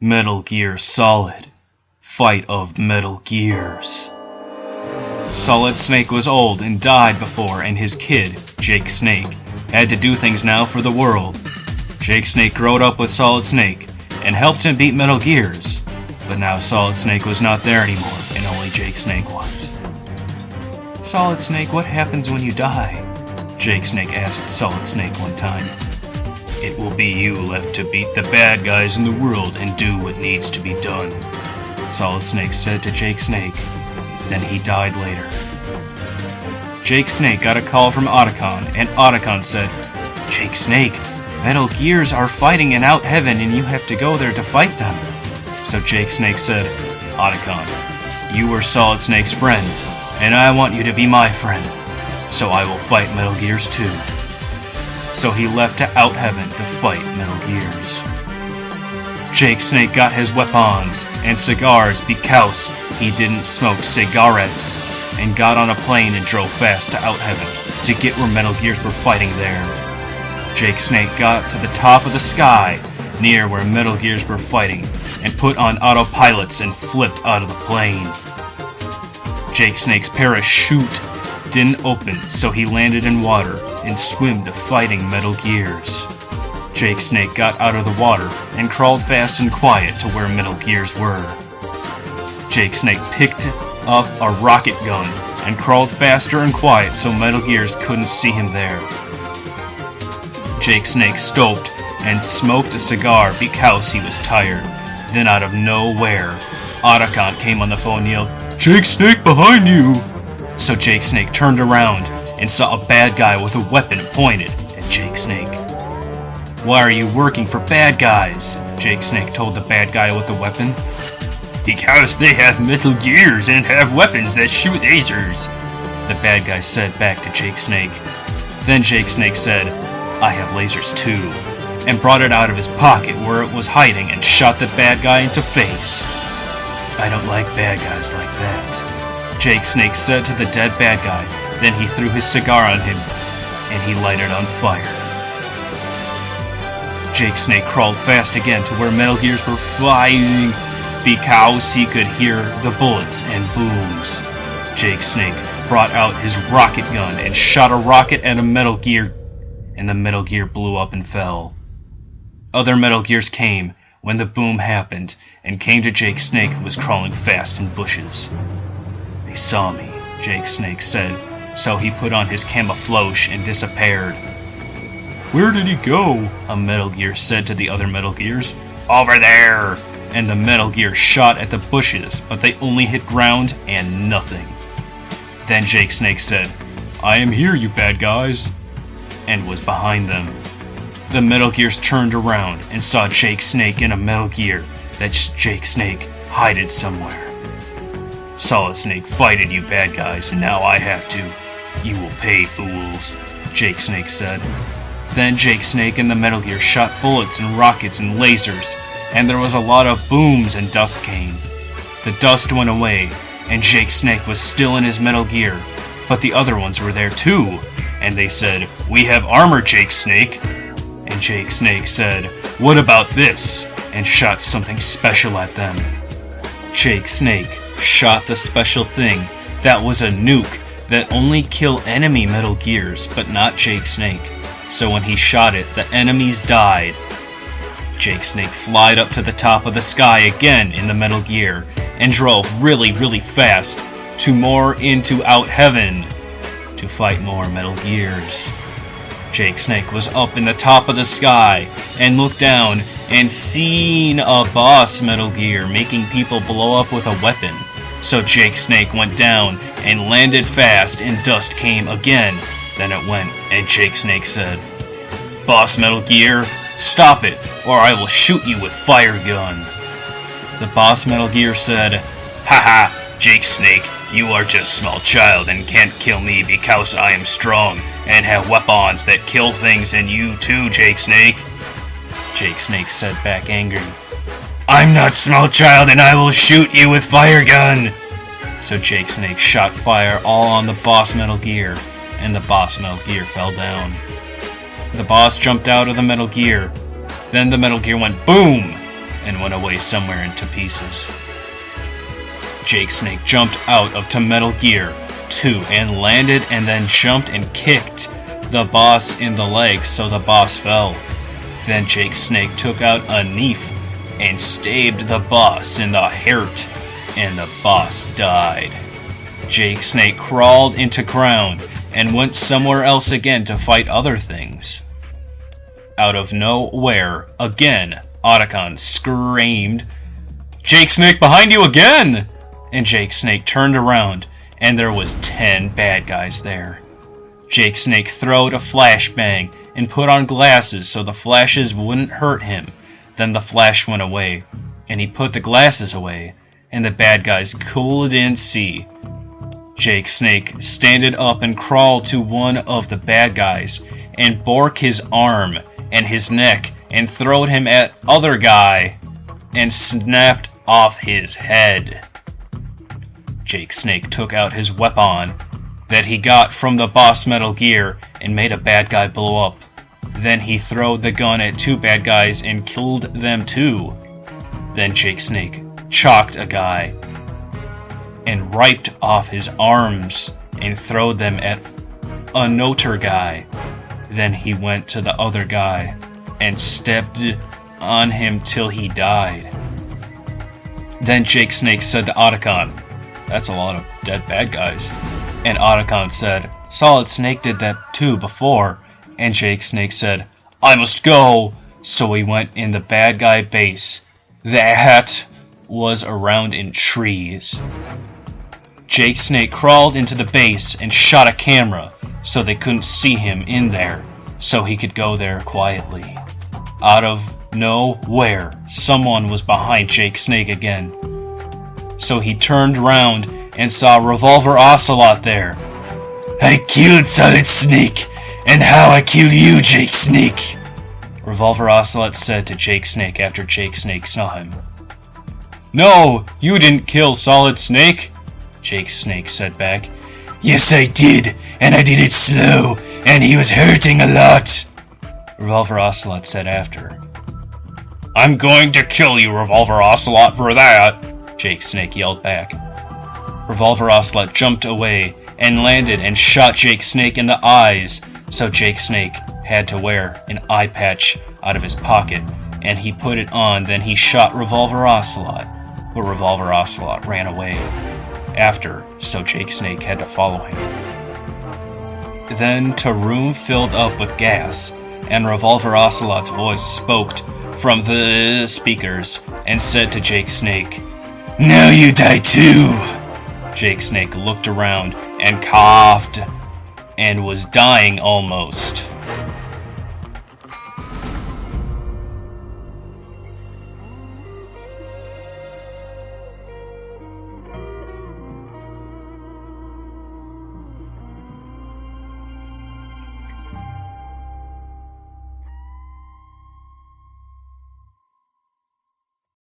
Metal Gear Solid. Fight of Metal Gears. Solid Snake was old and died before, and his kid, Jake Snake, had to do things now for the world. Jake Snake growed up with Solid Snake and helped him beat Metal Gears, but now Solid Snake was not there anymore, and only Jake Snake was. Solid Snake, what happens when you die? Jake Snake asked Solid Snake one time. It will be you left to beat the bad guys in the world and do what needs to be done, Solid Snake said to Jake Snake. Then he died later. Jake Snake got a call from Otacon, and Otacon said, Jake Snake, Metal Gears are fighting in Out Heaven and you have to go there to fight them. So Jake Snake said, Otacon, you were Solid Snake's friend, and I want you to be my friend, so I will fight Metal Gears too. So he left to Out Heaven to fight Metal Gears. Jake Snake got his weapons and cigars because he didn't smoke cigarettes, and got on a plane and drove fast to Out Heaven to get where Metal Gears were fighting there. Jake Snake got to the top of the sky near where Metal Gears were fighting and put on autopilots and flipped out of the plane. Jake Snake's parachute didn't open, so he landed in water and swam to fighting Metal Gears. Jake Snake got out of the water and crawled fast and quiet to where Metal Gears were. Jake Snake picked up a rocket gun and crawled faster and quiet so Metal Gears couldn't see him there. Jake Snake stopped and smoked a cigar because he was tired. Then out of nowhere, Otacon came on the phone and yelled, Jake Snake, behind you! So Jake Snake turned around and saw a bad guy with a weapon pointed at Jake Snake. Why are you working for bad guys? Jake Snake told the bad guy with the weapon. Because they have Metal Gears and have weapons that shoot lasers, the bad guy said back to Jake Snake. Then Jake Snake said, I have lasers too, and brought it out of his pocket where it was hiding and shot the bad guy into face. I don't like bad guys like that, Jake Snake said to the dead bad guy. Then he threw his cigar on him, and he lighted on fire. Jake Snake crawled fast again to where Metal Gears were flying because he could hear the bullets and booms. Jake Snake brought out his rocket gun and shot a rocket at a Metal Gear, and the Metal Gear blew up and fell. Other Metal Gears came when the boom happened and came to Jake Snake, who was crawling fast in bushes. They saw me, Jake Snake said, so he put on his camouflage and disappeared. Where did he go? A Metal Gear said to the other Metal Gears. Over there! And the Metal Gear shot at the bushes, but they only hit ground and nothing. Then Jake Snake said, I am here, you bad guys, and was behind them. The Metal Gears turned around and saw Jake Snake in a Metal Gear that Jake Snake hid somewhere. Solid Snake fighted you bad guys, and now I have to. You will pay, fools, Jake Snake said. Then Jake Snake and the Metal Gear shot bullets and rockets and lasers, and there was a lot of booms and dust came. The dust went away, and Jake Snake was still in his Metal Gear, but the other ones were there too, and they said, We have armor, Jake Snake. And Jake Snake said, What about this? And shot something special at them. Jake Snake shot the special thing that was a nuke that only kill enemy Metal Gears, but not Jake Snake. So when he shot it, the enemies died. Jake Snake flied up to the top of the sky again in the Metal Gear and drove really, really fast to more into Out Heaven to fight more Metal Gears. Jake Snake was up in the top of the sky and looked down and seen a boss Metal Gear making people blow up with a weapon. So Jake Snake went down and landed fast, and dust came again. Then it went, and Jake Snake said, Boss Metal Gear, stop it, or I will shoot you with fire gun. The boss Metal Gear said, Haha, Jake Snake, you are just small child and can't kill me because I am strong and have weapons that kill things, and you too, Jake Snake. Jake Snake said back angry, I'm not small child and I will shoot you with fire gun. So Jake Snake shot fire all on the boss Metal Gear, and the boss Metal Gear fell down. The boss jumped out of the Metal Gear. Then the Metal Gear went boom, and went away somewhere into pieces. Jake Snake jumped out of Metal Gear 2 and landed and then jumped and kicked the boss in the leg so the boss fell. Then Jake Snake took out a knife and stabbed the boss in the heart, and the boss died. Jake Snake crawled into ground and went somewhere else again to fight other things. Out of nowhere, again, Otacon screamed, "Jake Snake, behind you again!" And Jake Snake turned around, and there was 10 bad guys there. Jake Snake throwed a flashbang and put on glasses so the flashes wouldn't hurt him. Then the flash went away, and he put the glasses away, and the bad guys couldn't see. Jake Snake standed up and crawled to one of the bad guys and bork his arm and his neck and throwed him at other guy and snapped off his head. Jake Snake took out his weapon that he got from the boss Metal Gear and made a bad guy blow up. Then he throwed the gun at 2 bad guys and killed them too. Then Jake Snake chalked a guy and ripped off his arms and throwed them at another guy. Then he went to the other guy and stepped on him till he died. Then Jake Snake said to Otacon, "That's a lot of dead bad guys." And Otacon said, "Solid Snake did that too before." And Jake Snake said, "I must go." So he went in the bad guy base that was around in trees. Jake Snake crawled into the base and shot a camera so they couldn't see him in there, so he could go there quietly. Out of nowhere, someone was behind Jake Snake again. So he turned round and saw Revolver Ocelot there. "I killed Solid Snake, and how I killed you, Jake Snake?" Revolver Ocelot said to Jake Snake after Jake Snake saw him. "No, you didn't kill Solid Snake," Jake Snake said back. "Yes, I did, and I did it slow, and he was hurting a lot," Revolver Ocelot said after. "I'm going to kill you, Revolver Ocelot, for that," Jake Snake yelled back. Revolver Ocelot jumped away and landed and shot Jake Snake in the eyes, so Jake Snake had to wear an eye patch out of his pocket, and he put it on. Then he shot Revolver Ocelot, but Revolver Ocelot ran away after, so Jake Snake had to follow him. Then the room filled up with gas, and Revolver Ocelot's voice spoke from the speakers and said to Jake Snake, "Now you die too." Jake Snake looked around and coughed and was dying almost.